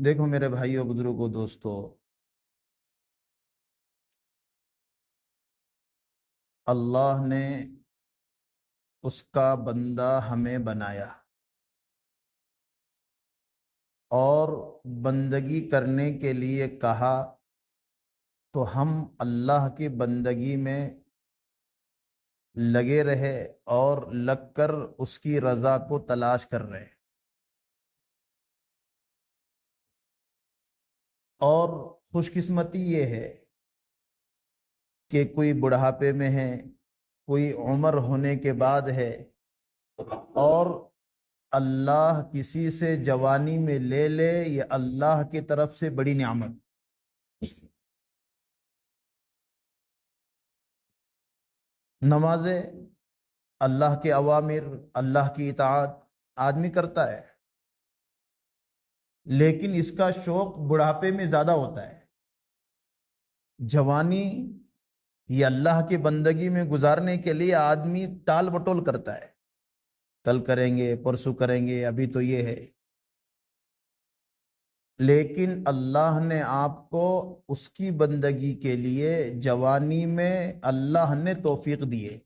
دیکھو میرے بھائیوں، بزرگوں، دوستو، اللہ نے اس کا بندہ ہمیں بنایا اور بندگی کرنے کے لیے کہا، تو ہم اللہ کی بندگی میں لگے رہے اور لگ کر اس کی رضا کو تلاش کر رہے۔ اور خوش قسمتی یہ ہے کہ کوئی بڑھاپے میں ہے، کوئی عمر ہونے کے بعد ہے، اور اللہ کسی سے جوانی میں لے لے، یہ اللہ کی طرف سے بڑی نعمت۔ نمازیں، اللہ کے اوامر، اللہ کی اطاعت آدمی کرتا ہے، لیکن اس کا شوق بڑھاپے میں زیادہ ہوتا ہے۔ جوانی یہ اللہ کی بندگی میں گزارنے کے لیے آدمی ٹال بٹول کرتا ہے، کل کریں گے، پرسوں کریں گے، ابھی تو یہ ہے۔ لیکن اللہ نے آپ کو اس کی بندگی کے لیے جوانی میں اللہ نے توفیق دیے۔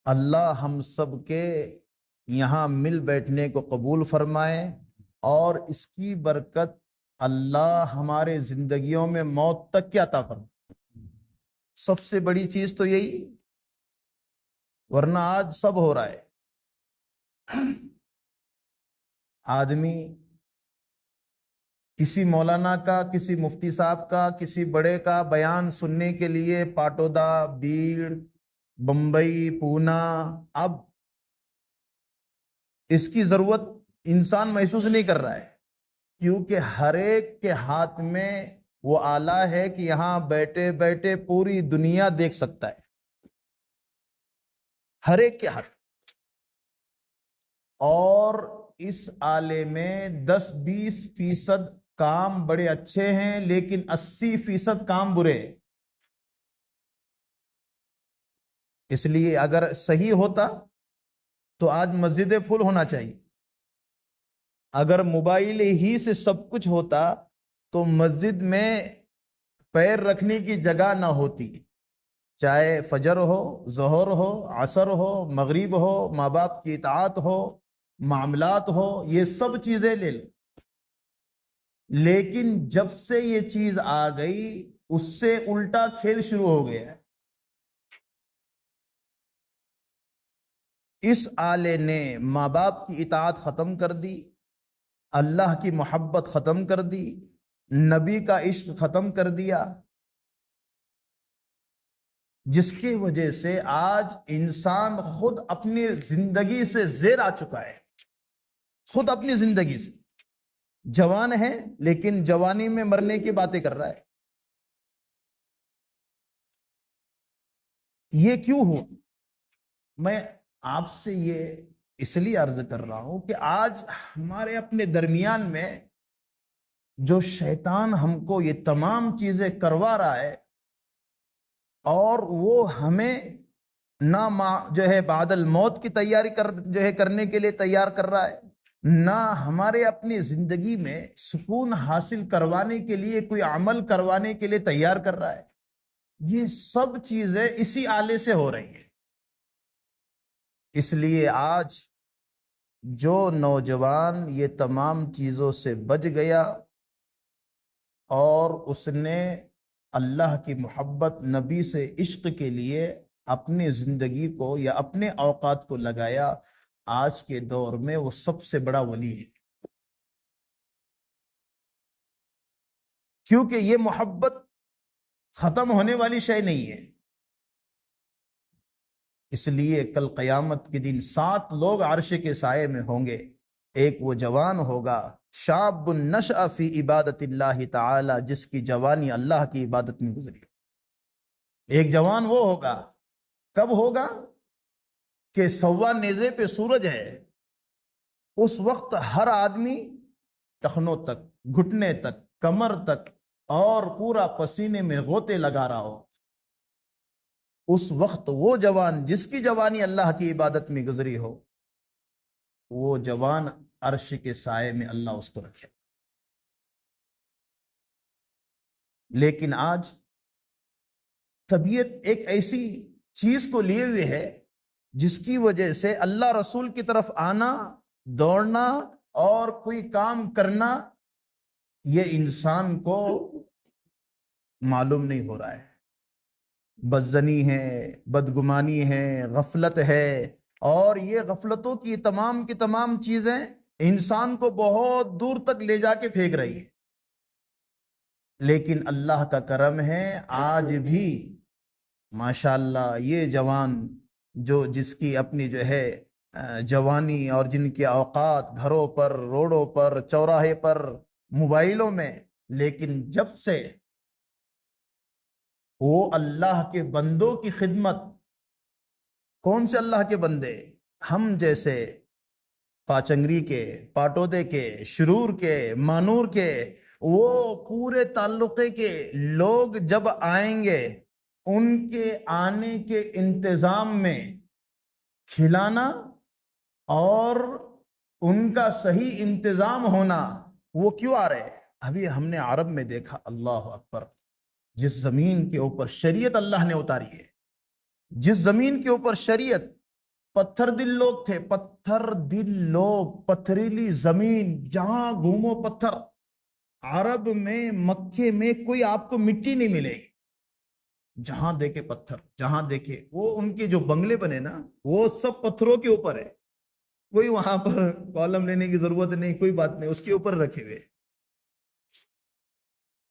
اللہ ہم سب کے یہاں مل بیٹھنے کو قبول فرمائے، اور اس کی برکت اللہ ہمارے زندگیوں میں موت تک کیا عطا فرمائے۔ سب سے بڑی چیز تو یہی، ورنہ آج سب ہو رہا ہے۔ آدمی کسی مولانا کا، کسی مفتی صاحب کا، کسی بڑے کا بیان سننے کے لیے پاٹودا، بیڑ، بمبئی، پونا، اب اس کی ضرورت انسان محسوس نہیں کر رہا ہے، کیونکہ ہر ایک کے ہاتھ میں وہ آلہ ہے کہ یہاں بیٹھے بیٹھے پوری دنیا دیکھ سکتا ہے، ہر ایک کے ہاتھ۔ اور اس آلے میں 10-20% کام بڑے اچھے ہیں، لیکن 80% کام برے ہیں۔ اس لیے اگر صحیح ہوتا تو آج مسجدیں فل ہونا چاہیے۔ اگر موبائل ہی سے سب کچھ ہوتا تو مسجد میں پیر رکھنے کی جگہ نہ ہوتی، چاہے فجر ہو، ظہر ہو، عصر ہو، مغرب ہو، ماں باپ کی اطاعت ہو، معاملات ہو، یہ سب چیزیں لے لو۔ لیکن جب سے یہ چیز آ گئی، اس سے الٹا کھیل شروع ہو گیا ہے۔ اس آلے نے ماں باپ کی اطاعت ختم کر دی، اللہ کی محبت ختم کر دی، نبی کا عشق ختم کر دیا، جس کی وجہ سے آج انسان خود اپنی زندگی سے زیر آ چکا ہے، خود اپنی زندگی سے۔ جوان ہے لیکن جوانی میں مرنے کی باتیں کر رہا ہے۔ یہ کیوں ہوا؟ میں آپ سے یہ اس لیے عرض کر رہا ہوں کہ آج ہمارے اپنے درمیان میں جو شیطان ہم کو یہ تمام چیزیں کروا رہا ہے، اور وہ ہمیں نہ جو ہے بعد الموت کی تیاری کرنے کے لیے تیار کر رہا ہے، نہ ہمارے اپنی زندگی میں سکون حاصل کروانے کے لیے کوئی عمل کروانے کے لیے تیار کر رہا ہے۔ یہ سب چیزیں اسی آلے سے ہو رہی ہیں۔ اس لیے آج جو نوجوان یہ تمام چیزوں سے بچ گیا اور اس نے اللہ کی محبت، نبی سے عشق کے لیے اپنی زندگی کو یا اپنے اوقات کو لگایا، آج کے دور میں وہ سب سے بڑا ولی ہے، کیونکہ یہ محبت ختم ہونے والی شے نہیں ہے۔ اس لیے کل قیامت کے دن 7 لوگ عرش کے سائے میں ہوں گے۔ ایک وہ جوان ہوگا، شاب نشأ فی عبادت اللہ تعالی، جس کی جوانی اللہ کی عبادت میں گزری۔ ایک جوان وہ ہوگا، کب ہوگا؟ کہ سوا نیزے پہ سورج ہے، اس وقت ہر آدمی ٹخنوں تک، گھٹنے تک، کمر تک، اور پورا پسینے میں غوطے لگا رہا ہو۔ اس وقت وہ جوان جس کی جوانی اللہ کی عبادت میں گزری ہو، وہ جوان عرش کے سائے میں اللہ اس کو رکھے۔ لیکن آج طبیعت ایک ایسی چیز کو لیے ہوئے ہے جس کی وجہ سے اللہ رسول کی طرف آنا، دوڑنا اور کوئی کام کرنا یہ انسان کو معلوم نہیں ہو رہا ہے۔ بدزنی ہے، بدگمانی ہے، غفلت ہے، اور یہ غفلتوں کی تمام چیزیں انسان کو بہت دور تک لے جا کے پھینک رہی ہے۔ لیکن اللہ کا کرم ہے، آج بھی ماشاءاللہ یہ جوان جس کی اپنی جو ہے جوانی، اور جن کے اوقات گھروں پر، روڈوں پر، چوراہے پر، موبائلوں میں، لیکن جب سے وہ اللہ کے بندوں کی خدمت، کون سے اللہ کے بندے؟ ہم جیسے پاچنگری کے، پاٹودے کے، شرور کے، مانور کے، وہ پورے تعلقے کے لوگ جب آئیں گے، ان کے آنے کے انتظام میں کھلانا اور ان کا صحیح انتظام ہونا، وہ کیوں آ رہے؟ ابھی ہم نے عرب میں دیکھا، اللہ اکبر، جس زمین کے اوپر شریعت اللہ نے اتاری ہے، جس زمین کے اوپر شریعت، پتھر دل لوگ تھے، پتھر دل لوگ، پتھریلی زمین، جہاں گھومو پتھر۔ عرب میں، مکے میں کوئی آپ کو مٹی نہیں ملے گی، جہاں دیکھے پتھر، جہاں دیکھے وہ ان کے جو بنگلے بنے نا، وہ سب پتھروں کے اوپر ہے، کوئی وہاں پر کالم لینے کی ضرورت نہیں، کوئی بات نہیں، اس کے اوپر رکھے ہوئے۔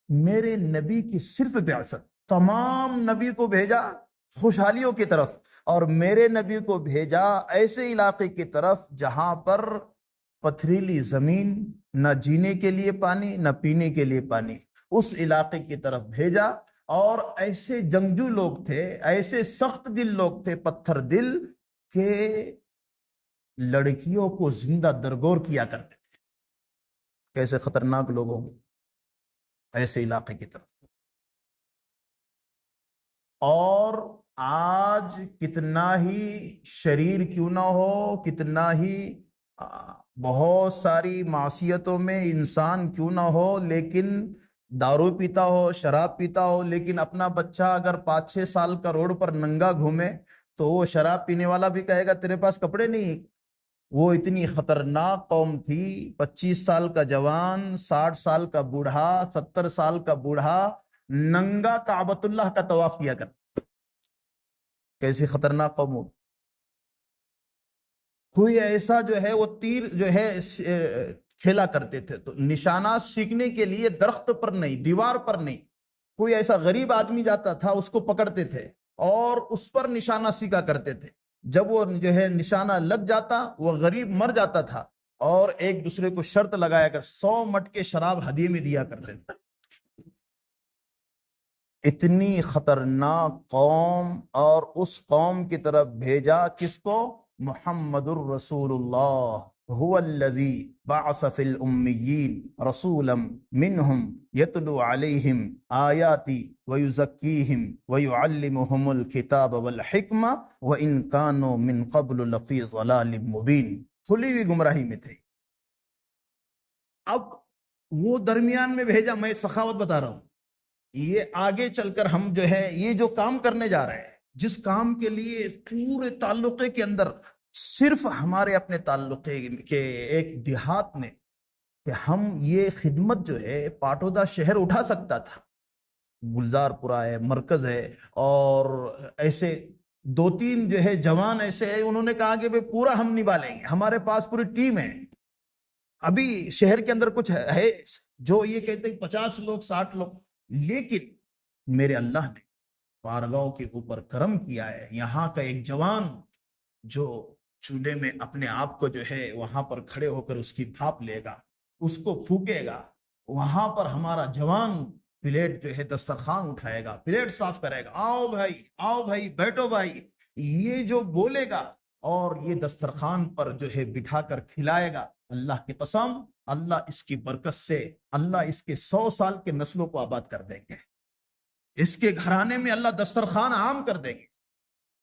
میرے نبی کی صرف بعثت، تمام نبی کو بھیجا خوشحالیوں کی طرف، اور میرے نبی کو بھیجا ایسے علاقے کی طرف جہاں پر پتھریلی زمین، نہ جینے کے لیے پانی، نہ پینے کے لیے پانی، اس علاقے کی طرف بھیجا۔ اور ایسے جنگجو لوگ تھے، ایسے سخت دل لوگ تھے، پتھر دل، کہ لڑکیوں کو زندہ درگور کیا کرتے تھے۔ کیسے خطرناک لوگ ہوں گے ایسے علاقے کی طرف۔ اور آج کتنا ہی شریر کیوں نہ ہو، کتنا ہی بہت ساری معصیتوں میں انسان کیوں نہ ہو، لیکن دارو پیتا ہو، شراب پیتا ہو، لیکن اپنا بچہ اگر 5-6 سال کا روڈ پر ننگا گھومے تو وہ شراب پینے والا بھی کہے گا تیرے پاس کپڑے نہیں۔ وہ اتنی خطرناک قوم تھی، 25 سال کا جوان، 60 سال کا بوڑھا، 70 سال کا بوڑھا ننگا کعبۃ اللہ کا طواف کیا کرتا۔ کیسی خطرناک قوم ہو۔ کوئی ایسا جو ہے وہ تیر جو ہے کھیلا کرتے تھے، تو نشانات سیکھنے کے لیے درخت پر نہیں، دیوار پر نہیں، کوئی ایسا غریب آدمی جاتا تھا، اس کو پکڑتے تھے اور اس پر نشانہ سیکھا کرتے تھے۔ جب وہ جو ہے نشانہ لگ جاتا، وہ غریب مر جاتا تھا، اور ایک دوسرے کو شرط لگایا کر 100 مٹکے شراب ہدیے میں دیا کرتے تھے۔ اتنی خطرناک قوم، اور اس قوم کی طرف بھیجا کس کو؟ محمد الرسول اللہ، هو الذی بعث فی الامیین رسولا منہم یتلو علیہم آیاتی ویزکیہم ویعلمہم الکتاب والحکمہ وان کانوا من قبل لفی ضلال مبین۔ کھلی ہوئی گمراہی میں تھے۔ اب وہ درمیان میں بھیجا، میں سخاوت بتا رہا ہوں، یہ آگے چل کر ہم جو ہے یہ جو کام کرنے جا رہے ہیں، جس کام کے لیے پورے تعلقے کے اندر، صرف ہمارے اپنے تعلقے کے ایک دیہات میں، کہ ہم یہ خدمت جو ہے پاٹودہ شہر اٹھا سکتا تھا، گلزار پورہ ہے، مرکز ہے، اور ایسے 2-3 جو ہے جوان ایسے ہیں، انہوں نے کہا کہ پورا ہم نبھا لیں گے، ہمارے پاس پوری ٹیم ہے۔ ابھی شہر کے اندر کچھ ہے جو یہ کہتے ہیں 50 لوگ، 60 لوگ، لیکن میرے اللہ نے بارگاہوں کے اوپر کرم کیا ہے۔ یہاں کا ایک جوان جو چولہے میں اپنے آپ کو جو ہے وہاں پر کھڑے ہو کر اس کی بھاپ لے گا، اس کو پھونکے گا، وہاں پر ہمارا جوان پلیٹ جو ہے دسترخوان اٹھائے گا، پلیٹ صاف کرے گا، آؤ بھائی، آؤ بھائی، بیٹھو بھائی، یہ جو بولے گا اور یہ دسترخوان پر جو ہے بٹھا کر کھلائے گا، اللہ کی قسم، اللہ اس کی برکت سے اللہ اس کے 100 سال کے نسلوں کو آباد کر دیں گے۔ اس کے گھرانے میں اللہ دسترخوان عام کر دیں گے۔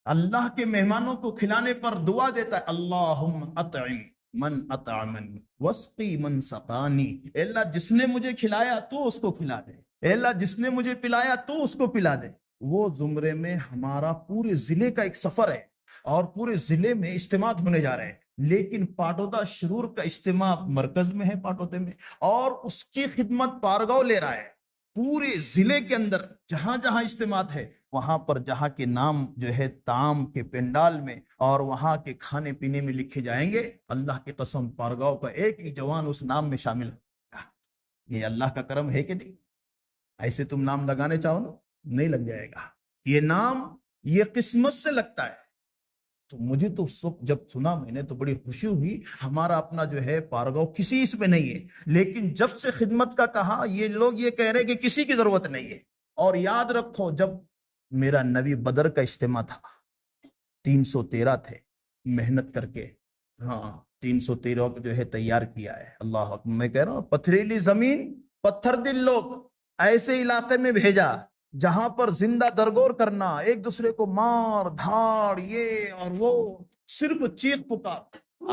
اللہ کے مہمانوں کو کھلانے پر دعا دیتا ہے، اللہم اطعم من اطعمنی واسقی من سقانی، اے اللہ جس نے مجھے کھلایا تو اس کو کھلا دے، اے اللہ جس نے مجھے پلایا تو اس کو پلا دے۔ وہ زمرے میں ہمارا پورے ضلع کا ایک سفر ہے اور پورے ضلع میں اجتماع ہونے جا رہے ہیں، لیکن پاٹودا شرور کا اجتماع مرکز میں ہے پاٹودے میں، اور اس کی خدمت پارگاؤ لے رہا ہے۔ پورے ضلع کے اندر جہاں جہاں اجتماع ہے وہاں پر جہاں کے نام جو ہے طعام کے پنڈال میں اور وہاں کے کھانے پینے میں لکھے جائیں گے، اللہ کی قسم پارگاؤ کا ایک ایک جوان اس نام میں شامل ہوگا۔ یہ اللہ کا کرم ہے کہ نہیں؟ ایسے تم نام لگانے چاہو نا، نہیں لگ جائے گا۔ یہ نام یہ قسمت سے لگتا ہے۔ تو مجھے تو جب سنا میں نے تو بڑی خوشی ہوئی۔ ہمارا اپنا جو ہے پارگاؤ کسی اس میں نہیں ہے، لیکن جب سے خدمت کا کہا یہ لوگ یہ کہہ رہے کہ کسی کی ضرورت نہیں ہے۔ اور یاد رکھو جب میرا نبی بدر کا اجتماع تھا، 313 تھے، محنت کر کے 313 کو جو ہے تیار کیا ہے۔ اللہ اکبر، میں کہہ رہا ہوں پتھریلی زمین، پتھر دل لوگ ایسے علاقے میں بھیجا جہاں پر زندہ درگور کرنا، ایک دوسرے کو مار دھاڑ یہ اور وہ، صرف چیخ پکار۔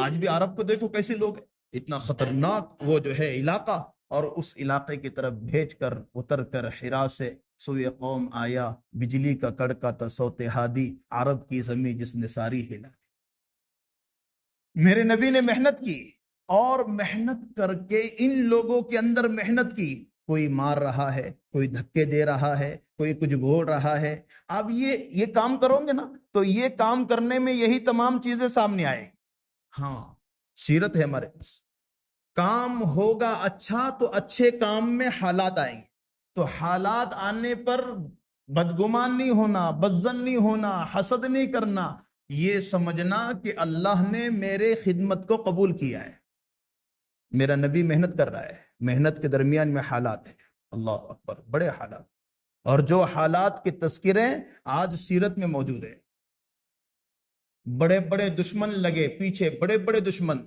آج بھی عرب کو دیکھو کیسے لوگ ہیں، اتنا خطرناک وہ جو ہے علاقہ، اور اس علاقے کی طرف بھیج کر اتر کر حرا سے سوئے قوم آیا، بجلی کا کڑکا تا صوت ہادی، عرب کی زمین جس نے ساری ہلا دی۔ میرے نبی نے محنت کی، اور محنت کر کے ان لوگوں کے اندر محنت کی، کوئی مار رہا ہے، کوئی دھکے دے رہا ہے، کوئی کچھ بول رہا ہے۔ اب یہ کام کرو گے نا تو یہ کام کرنے میں یہی تمام چیزیں سامنے آئیں۔ ہاں، سیرت ہے ہمارے پاس۔ کام ہوگا اچھا تو اچھے کام میں حالات آئیں گے، تو حالات آنے پر بدگمان نہیں ہونا، بدظن نہیں ہونا، حسد نہیں کرنا، یہ سمجھنا کہ اللہ نے میرے خدمت کو قبول کیا ہے۔ میرا نبی محنت کر رہا ہے، محنت کے درمیان میں حالات ہیں، اللہ اکبر، بڑے حالات، اور جو حالات کے تذکرے آج سیرت میں موجود ہیں۔ بڑے بڑے دشمن لگے پیچھے، بڑے بڑے دشمن،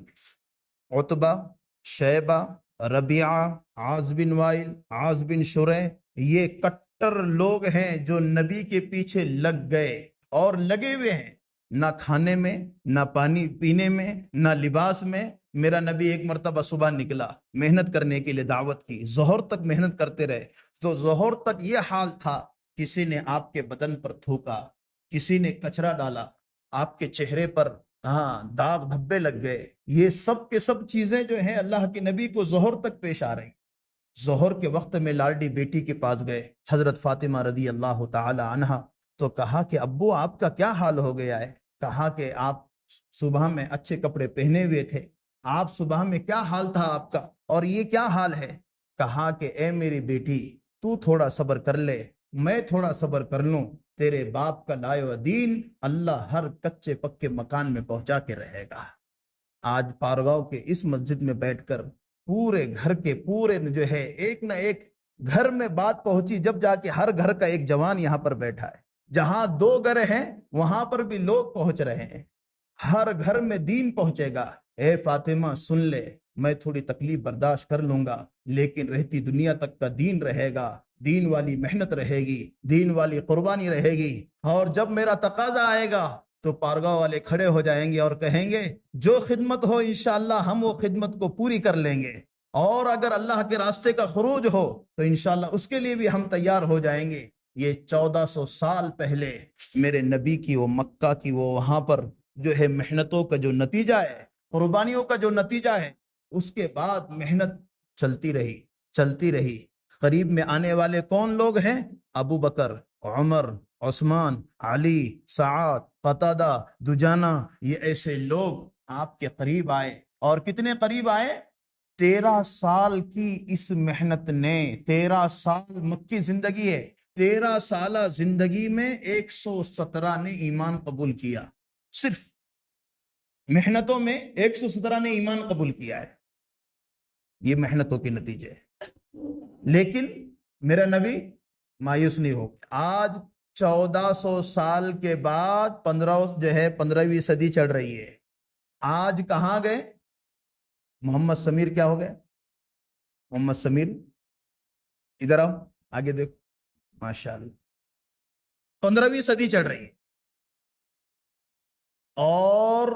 عتبہ، شیبہ، ربیعہ، عاص بن وائل، عاص بن شریح، یہ کٹر لوگ ہیں جو نبی کے پیچھے لگ گئے اور لگے ہوئے ہیں، نہ کھانے میں، نہ پانی پینے میں، نہ لباس میں۔ میرا نبی ایک مرتبہ صبح نکلا محنت کرنے کے لیے، دعوت کی، ظہر تک محنت کرتے رہے، تو ظہر تک یہ حال تھا، کسی نے آپ کے بدن پر تھوکا، کسی نے کچرا ڈالا، آپ کے چہرے پر داغ دھبے لگ گئے۔ یہ سب کے سب چیزیں جو ہیں اللہ کے نبی کو ظہر تک پیش آ رہی۔ ظہر کے وقت میں لاڈلی بیٹی کے پاس گئے حضرت فاطمہ رضی اللہ تعالی عنہا، تو کہا کہ ابو آپ کا کیا حال ہو گیا ہے؟ کہا کہ آپ صبح میں اچھے کپڑے پہنے ہوئے تھے، آپ صبح میں کیا حال تھا آپ کا، اور یہ کیا حال ہے؟ کہا کہ اے میری بیٹی تو تھوڑا صبر کر لے، میں تھوڑا صبر کر لوں، تیرے باپ کا لائے و دین اللہ ہر کچے پکے مکان میں پہنچا کے رہے گا۔ آج پارگاؤ کے اس مسجد میں بیٹھ کر پورے گھر کے پورے جو ہے ایک نہ ایک گھر میں بات پہنچی، جب جا کے ہر گھر کا ایک جوان یہاں پر بیٹھا ہے۔ جہاں 2 گھر ہیں وہاں پر بھی لوگ پہنچ رہے ہیں، ہر گھر میں دین پہنچے گا۔ اے فاطمہ سن لے، میں تھوڑی تکلیف برداشت کر لوں گا، لیکن رہتی دنیا تک کا دین رہے گا، دین والی محنت رہے گی، دین والی قربانی رہے گی، اور جب میرا تقاضا آئے گا تو پارگاہ والے کھڑے ہو جائیں گے اور کہیں گے جو خدمت ہو انشاءاللہ ہم وہ خدمت کو پوری کر لیں گے، اور اگر اللہ کے راستے کا خروج ہو تو انشاءاللہ اس کے لیے بھی ہم تیار ہو جائیں گے۔ یہ 1400 سال پہلے میرے نبی کی وہ مکہ کی وہ وہاں پر جو ہے محنتوں کا جو نتیجہ ہے، قربانیوں کا جو نتیجہ ہے، اس کے بعد محنت چلتی رہی چلتی رہی۔ قریب میں آنے والے کون لوگ ہیں؟ ابو بکر، عمر، عثمان، علی، سعد، قتادہ، دجانہ، یہ ایسے لوگ آپ کے قریب آئے، اور کتنے قریب آئے؟ 13 سال کی اس محنت نے، 13 سال مکی زندگی ہے، 13 سالہ زندگی میں 117 نے ایمان قبول کیا، صرف محنتوں میں 117 نے ایمان قبول کیا ہے۔ یہ محنتوں کے نتیجے ہے، لیکن میرا نبی مایوس نہیں ہو۔ آج 1400 سال کے بعد 15ویں صدی چڑھ رہی ہے، آج کہاں گئے؟ محمد سمیر کیا ہو گئے؟ محمد سمیر ادھر آؤ، آگے دیکھو، ماشاءاللہ 15ویں صدی چڑھ رہی ہے، اور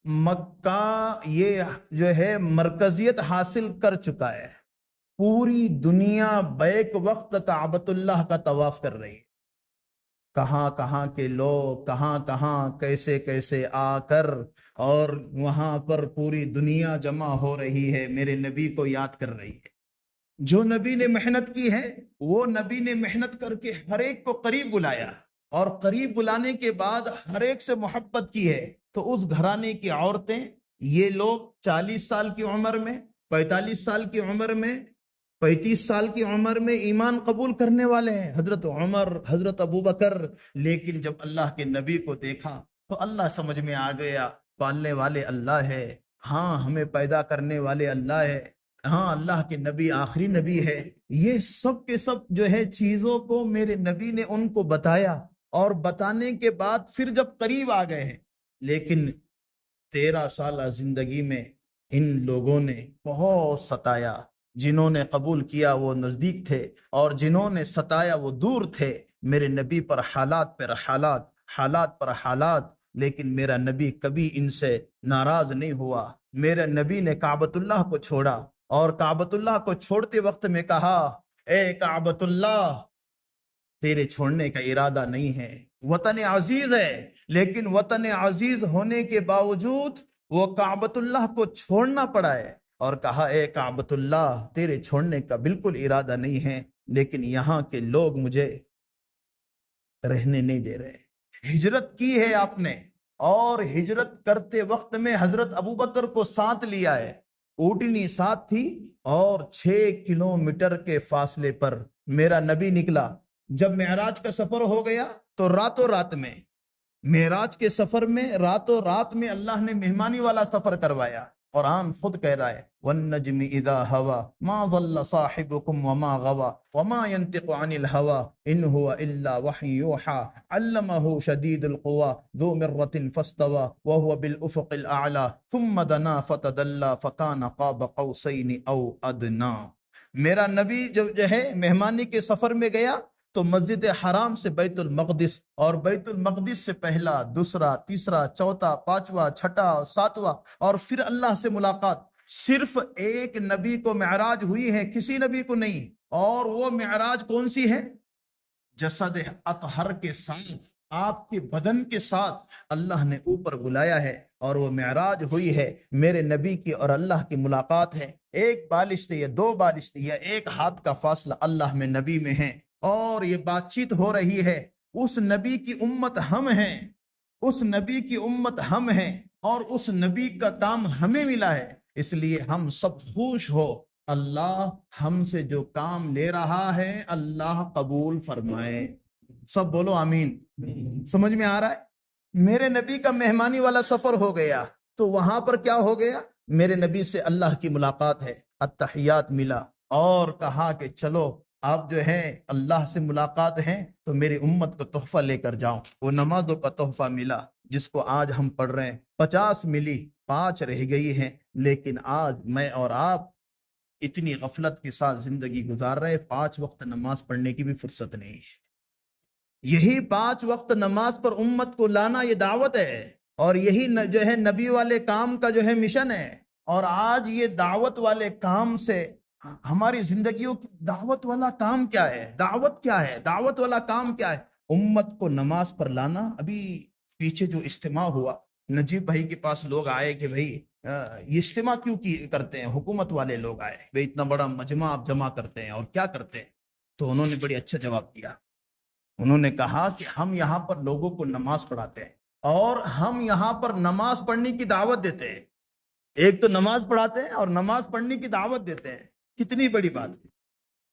مکہ یہ جو ہے مرکزیت حاصل کر چکا ہے۔ پوری دنیا بیک وقت کعبۃ اللہ کا طواف کر رہی ہے، کہاں کہاں کے لوگ کہاں کہاں کیسے کیسے آ کر اور وہاں پر پوری دنیا جمع ہو رہی ہے، میرے نبی کو یاد کر رہی ہے۔ جو نبی نے محنت کی ہے، وہ نبی نے محنت کر کے ہر ایک کو قریب بلایا، اور قریب بلانے کے بعد ہر ایک سے محبت کی ہے۔ تو اس گھرانے کی عورتیں، یہ لوگ 40 سال کی عمر میں، 45 سال کی عمر میں، 35 سال کی عمر میں ایمان قبول کرنے والے ہیں، حضرت عمر، حضرت ابوبکر۔ لیکن جب اللہ کے نبی کو دیکھا تو اللہ سمجھ میں آ گیا، پالنے والے اللہ ہے، ہاں ہمیں پیدا کرنے والے اللہ ہے، ہاں اللہ کے نبی آخری نبی ہے۔ یہ سب کے سب جو ہے چیزوں کو میرے نبی نے ان کو بتایا، اور بتانے کے بعد پھر جب قریب آ گئے ہیں، لیکن 13 سالہ زندگی میں ان لوگوں نے بہت ستایا۔ جنہوں نے قبول کیا وہ نزدیک تھے، اور جنہوں نے ستایا وہ دور تھے۔ میرے نبی پر حالات پر حالات، حالات پر حالات، لیکن میرا نبی کبھی ان سے ناراض نہیں ہوا۔ میرے نبی نے کعبۃ اللہ کو چھوڑا، اور کعبۃ اللہ کو چھوڑتے وقت میں کہا، اے کعبۃ اللہ، تیرے چھوڑنے کا ارادہ نہیں ہے۔ وطن عزیز ہے، لیکن وطن عزیز ہونے کے باوجود وہ کعبۃ اللہ کو چھوڑنا پڑا ہے، اور کہا، اے کعبۃ اللہ، تیرے چھوڑنے کا بالکل ارادہ نہیں ہے، لیکن یہاں کے لوگ مجھے رہنے نہیں دے رہے۔ ہجرت کی ہے آپ نے، اور ہجرت کرتے وقت میں حضرت ابوبکر کو ساتھ لیا ہے، اونٹنی ساتھ تھی، اور 6 کلومیٹر کے فاصلے پر میرا نبی نکلا۔ جب معراج کا سفر ہو گیا تو راتوں رات میں، معراج کے سفر میں راتوں رات میں اللہ نے مہمانی والا سفر کروایا۔ قرآن خود کہہ رہا ہے، وَالنَّجْمِ إِذَا هَوَى مَا ضَلَّ صَاحِبُكُمْ وَمَا غَوَى وَمَا يَنْطِقُ عَنِ الْهَوَى إِنْ هُوَ إِلَّا وَحْيٌ يُوحَىٰ عَلَّمَهُ شَدِيدُ الْقُوَىٰ ذُو مِرَّةٍ فَاسْتَوَىٰ وَهُوَ بِالْأُفُقِ الْأَعْلَىٰ ثُمَّ دَنَا فَتَدَلَّىٰ فَكَانَ قَابَ قَوْسَيْنِ أَوْ أَدْنَىٰ۔ میرا نبی جو ہے مہمانی کے سفر میں گیا تو مسجد حرام سے بیت المقدس، اور بیت المقدس سے پہلا، دوسرا، تیسرا، چوتھا، پانچواں، چھٹا، ساتواں، اور پھر اللہ سے ملاقات۔ صرف ایک نبی کو معراج ہوئی ہے، کسی نبی کو نہیں۔ اور وہ معراج کون سی ہے؟ جسد اطہر کے ساتھ، آپ کے بدن کے ساتھ اللہ نے اوپر بلایا ہے، اور وہ معراج ہوئی ہے۔ میرے نبی کی اور اللہ کی ملاقات ہے، ایک بالشت یا 2 بالشت یا 1 ہاتھ کا فاصلہ اللہ میں نبی میں ہے، اور یہ بات چیت ہو رہی ہے۔ اس نبی کی امت ہم ہیں، اس نبی کی امت ہم ہیں، اور اس نبی کا کام ہمیں ملا ہے، اس لیے ہم سب خوش ہو۔ اللہ ہم سے جو کام لے رہا ہے اللہ قبول فرمائے، سب بولو آمین۔ سمجھ میں آ رہا ہے؟ میرے نبی کا مہمانی والا سفر ہو گیا، تو وہاں پر کیا ہو گیا؟ میرے نبی سے اللہ کی ملاقات ہے، التحیات ملا، اور کہا کہ چلو آپ جو ہے اللہ سے ملاقات ہیں تو میری امت کو تحفہ لے کر جاؤں۔ وہ نمازوں کا تحفہ ملا، جس کو آج ہم پڑھ رہے ہیں، 50 ملی، 5 رہ گئی ہیں، لیکن آج میں اور آپ اتنی غفلت کے ساتھ زندگی گزار رہے، 5 وقت نماز پڑھنے کی بھی فرصت نہیں ہے۔ یہی 5 وقت نماز پر امت کو لانا یہ دعوت ہے، اور یہی جو ہے نبی والے کام کا جو ہے مشن ہے۔ اور آج یہ دعوت والے کام سے ہماری زندگیوں کی، دعوت والا کام کیا ہے؟ دعوت کیا ہے؟ دعوت والا کام کیا ہے؟ امت کو نماز پر لانا۔ ابھی پیچھے جو اجتماع ہوا، نجیب بھائی کے پاس لوگ آئے کہ بھائی یہ اجتماع کیوں کرتے ہیں؟ حکومت والے لوگ آئے، بھائی اتنا بڑا مجمع آپ جمع کرتے ہیں اور کیا کرتے ہیں؟ تو انہوں نے بڑی اچھا جواب دیا۔ انہوں نے کہا کہ ہم یہاں پر لوگوں کو نماز پڑھاتے ہیں، اور ہم یہاں پر نماز پڑھنے کی دعوت دیتے ہیں۔ ایک تو نماز پڑھاتے ہیں اور نماز پڑھنے کی دعوت دیتے ہیں، کتنی بڑی بات ہے۔